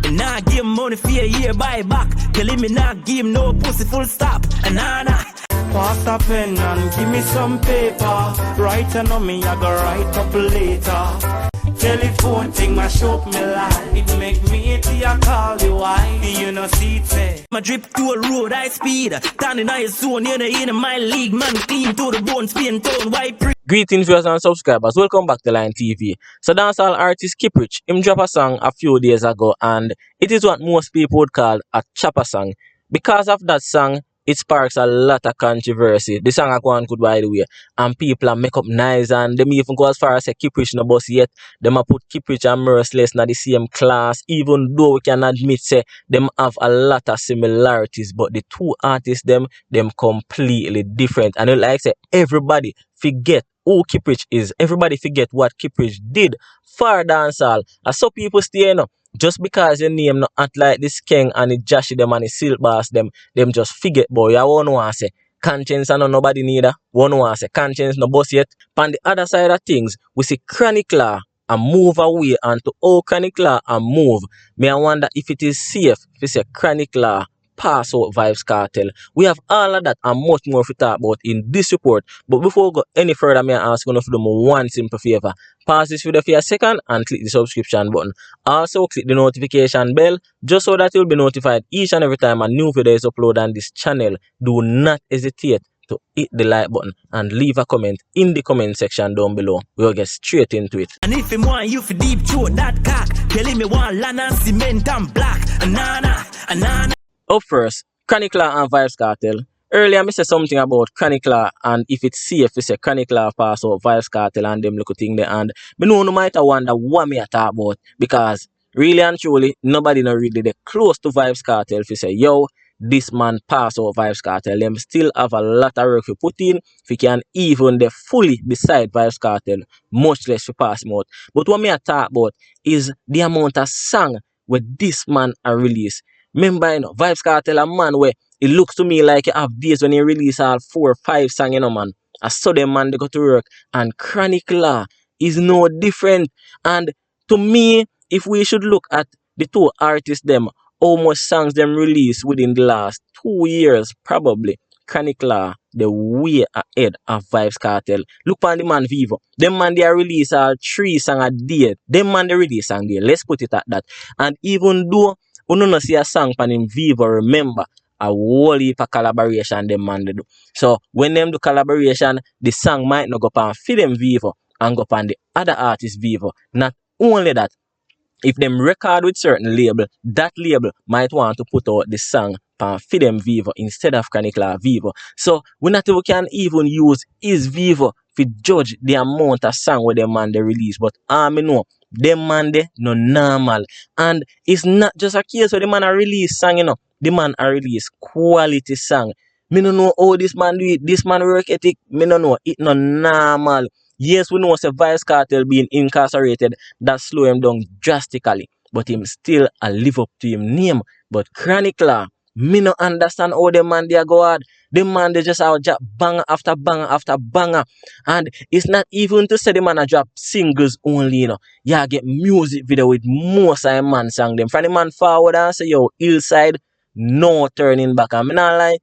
Me nah give him money for a year buy back. Tell him me nah give him no pussy full stop. Nah. Pass a pen and give me some paper. Right on me, I go write up later. Telephone thing mash up me life. It make me itchy, I call you why. You know see it say my drip to a road high speed. Standing in zone, you know in my league. Man clean to the bone, spin tone, white pre. Greetings viewers and subscribers, welcome back to Line TV. So Dancehall Artist Kiprich, him drop a song a few days ago and it is what most people would call a chopper song. Because of that song, it sparks a lot of controversy. The song I go on good by the way. And people are make up nice and them even go as far as say Kiprich no boss yet. Them a put Kiprich and Merciless in the same class. Even though we can admit say them have a lot of similarities. But the two artists them completely different. And like say everybody forget who Kiprich is. Everybody forget what Kiprich did for dancehall. And some people stay you know. Just because your name not act like this king and it Joshy them and the Silk Boss them just forget boy. I won't want to say conscience and nobody neither. Won't want to say conscience no boss yet. On the other side of things, we see Chronicler and move away and to all Chronicler and move. May I wonder if it is safe if you say Chronicler pass out Vybz Kartel. We have all of that and much more to talk about in this report. But before we go any further, may I ask you to do one simple favor. Pause this video for a second and click the subscription button. Also click the notification bell just so that you'll be notified each and every time a new video is uploaded on this channel. Do not hesitate to hit the like button and leave a comment in the comment section down below. We'll get straight into it. And if him want you for deep throat that cock, tell him me want land and cement and black. Nah. Up first, Chronicler and Vybz Kartel. Earlier, I said something about Chronicler and if it's safe to say Chronicler pass out Vybz Kartel and them little thing there. And me know no might wonder what me I talk about because really and truly, nobody not really they close to Vybz Kartel if you say, yo, this man pass out Vybz Kartel. Them still have a lot of work to put in if you can even they fully beside Vybz Kartel, much less to pass him out. But what me I talk about is the amount of song where this man a release. Remember, you know, Vybz Kartel a man where it looks to me like you have days when he release all 4 or 5 songs, you know, man. I saw them man they go to work and Chronicler is no different. And to me, if we should look at the two artists them, how much songs them release within the last 2 years, probably Chronicler the way ahead of Vybz Kartel. Look on the man Vivo. Them man they release all 3 songs a day. Them man they release song day. Let's put it at that. And even though we don't see a song pan him Vivo, remember a whole heap of collaboration them man they do. So when them do collaboration, the song might not go pan for them Vivo and go pan the other artist Vivo. Not only that, if them record with certain label, that label might want to put out the song pan for them Vivo instead of Chronicler Vivo. So we can even use his Vivo to judge the amount of song where them man they release. But I know them man they no normal. And it's not just a case where the man a release song, you know. The man a release quality song. Me no know how this man do it. This man work ethic. Me no know. It no normal. Yes, we know say Vybz Kartel being incarcerated that slow him down drastically. But him still a live up to him name. But Chronicler, me no understand how the man they go hard. The man they just out drop banger after banger after banger. And it's not even to say the man a drop singles only, you know. Yeah, get music video with most of the man song them. From the man forward and say, yo, hillside, no turning back. And me not lie,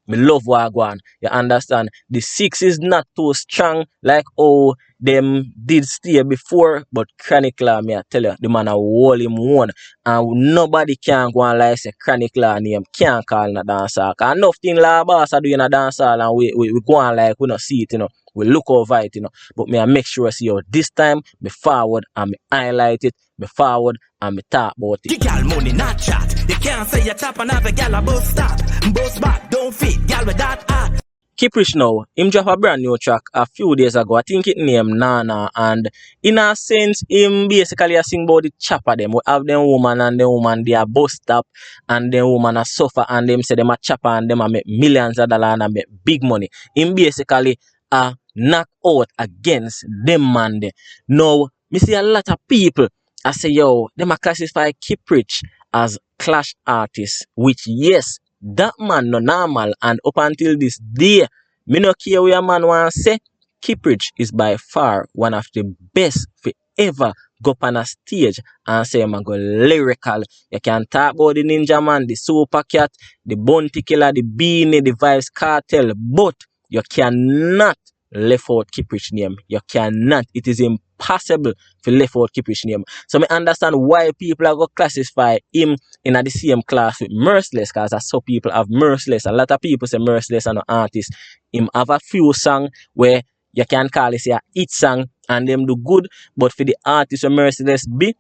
me love Wagwan. You understand? The 6 is not too strong like how them did stay before, but Chronicler, me I tell you, the man a hold him one. And nobody can go and like say Chronicler name can't call in a dancehall. Cause enough thing 1Lawboss are doing a dancehall and we go on like we not see it, you know. We look over it, you know. But me I make sure I see you this time, me forward and me highlight it, me forward and me talk about it. The gal money not chat. You can't say you chop and have a gal a bus stop. Bus back, don't fit, gal with that hat. Kiprich now, him drop a brand new track a few days ago. I think it named Nana. And in a sense, him basically a sing about the chopper them. We have them woman and the woman they are bus stop and the woman a suffer and them say them a chopper and them a make millions of dollars and a make big money. Him basically a knock out against them man there. Now, me see a lot of people I say yo, them a classify Kiprich as clash artist, which yes, that man no normal, and up until this day, me no care what a man want say, Kiprich is by far one of the best for ever go up on a stage and say, I'm go lyrical. You can talk about the Ninja Man, the Super Cat, the Bounty Killer, the Beanie, the Vybz Kartel, but you cannot left out Kiprich name. You cannot. It is impossible to left out Kiprich name. So I understand why people are going to classify him in the same class with Merciless, because I saw people have Merciless. A lot of people say Merciless are no artist. Him have a few songs where you can call it a hit song and them do good, but for the artist where Merciless be,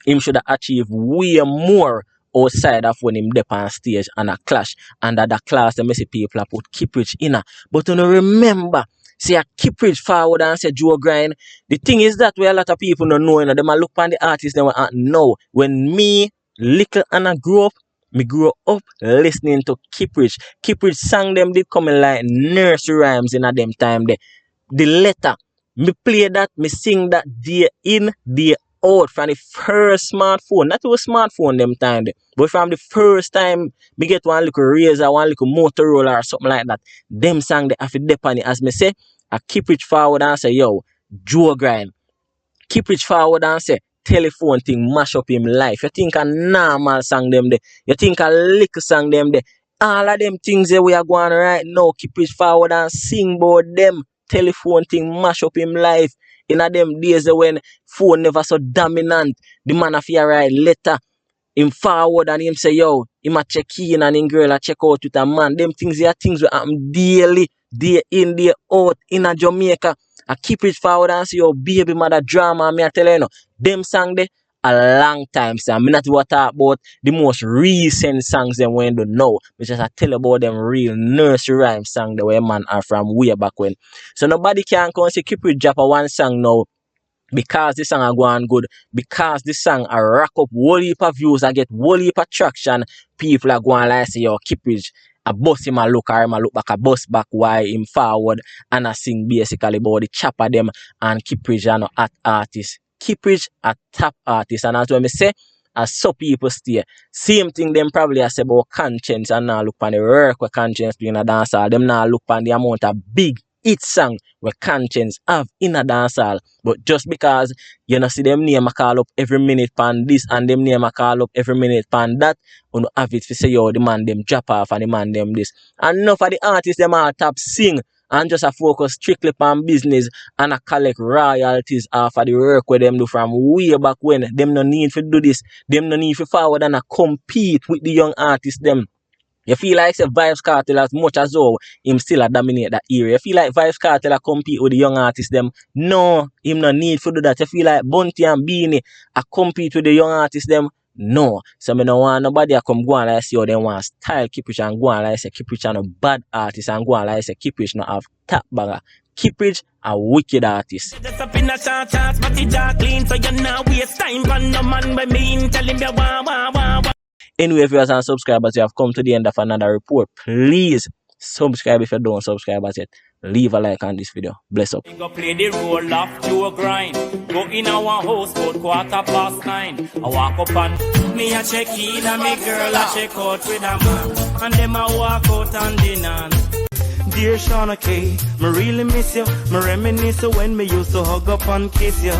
him should have achieved way more outside of when him dep on stage and a clash. And that the class, the messy people have put Kiprich in. But you know, remember, say a Kiprich forward and say Joe Grind. The thing is that where a lot of people don't know, you know, them a look on the artist, they want know. When me, little Anna grew up, me grew up listening to Kiprich. Kiprich song them did come in like nursery rhymes in a them time there. The letter, me play that, me sing that day in, day out from the first smartphone. Not even smartphone them time there, but from the first time me get one little Razor, one little Motorola or something like that. Them song they have to dep on it. As me say, I Kiprich forward and say, yo, Joe Grind. Kiprich forward and say, telephone thing mash up him life. You think a normal song them there. You think a little song them there. All of them things that we are going right now, Kiprich forward and sing about them. Telephone thing mash up him life. In a them days when phone never so dominant, the man have to write letter him forward and him say, yo, him a check in and him girl a check out with a man. Them things are things that happen daily, day in, day out in a Jamaica. I keep it forward and say, yo, baby mother drama, and me I tell you, them song there a long time, so I'm not what talk about the most recent songs them when don't know. Which is I tell about them real nursery rhyme song the way man are from way back when. So nobody can come say Kiprich drop a one song now because this song are going good, because this song are rack up whole heap of views, I get whole heap of traction. People are going like say, yo, Kiprich a bust him a look or him a look back, a bust back why him forward and I sing basically about the chopper them and Kiprich are no at artist. Kiprich a top artist, and as when me say, as some people stay, same thing them probably I say about Conscience and now look on the work where Conscience doing a dancehall. Them now look on the amount of big hit song where Conscience have in a dancehall. But just because you know see them name a call up every minute pan this and them name a call up every minute pan that, you know have it to say yo the man them drop off and the man them this. And enough of the artists them all top sing and just a focus strictly on business and a collect royalties off of the work where them do from way back when. Them no need to do this. Them no need to forward and compete with the young artists them. You feel like say Vybz Kartel as much as though him still a dominate that area. You feel like Vybz Kartel a compete with the young artists them. No, him no need to do that. You feel like Bounty and Beanie a compete with the young artists them. No. So me no want nobody a come go and like say, oh, they want style Kiprich and go and like say Kiprich are no bad artist and go and like say Kiprich no have top bagger. Kiprich a wicked artist. Just up in a chance, but it's all clean, so you now waste time on no man by me tell him you wah. Anyway, viewers and subscribers, you have come to the end of another report. Please subscribe if you don't subscribe as yet. Leave a like on this video. Bless up. We go play the role of Joe Grind. Go in our house about 9:15. I walk up and me a check in and me girl a check out with a man. And them a walk out and dinner. Dear Shauna K, me really miss you. Me reminisce when me used to hug up and kiss you.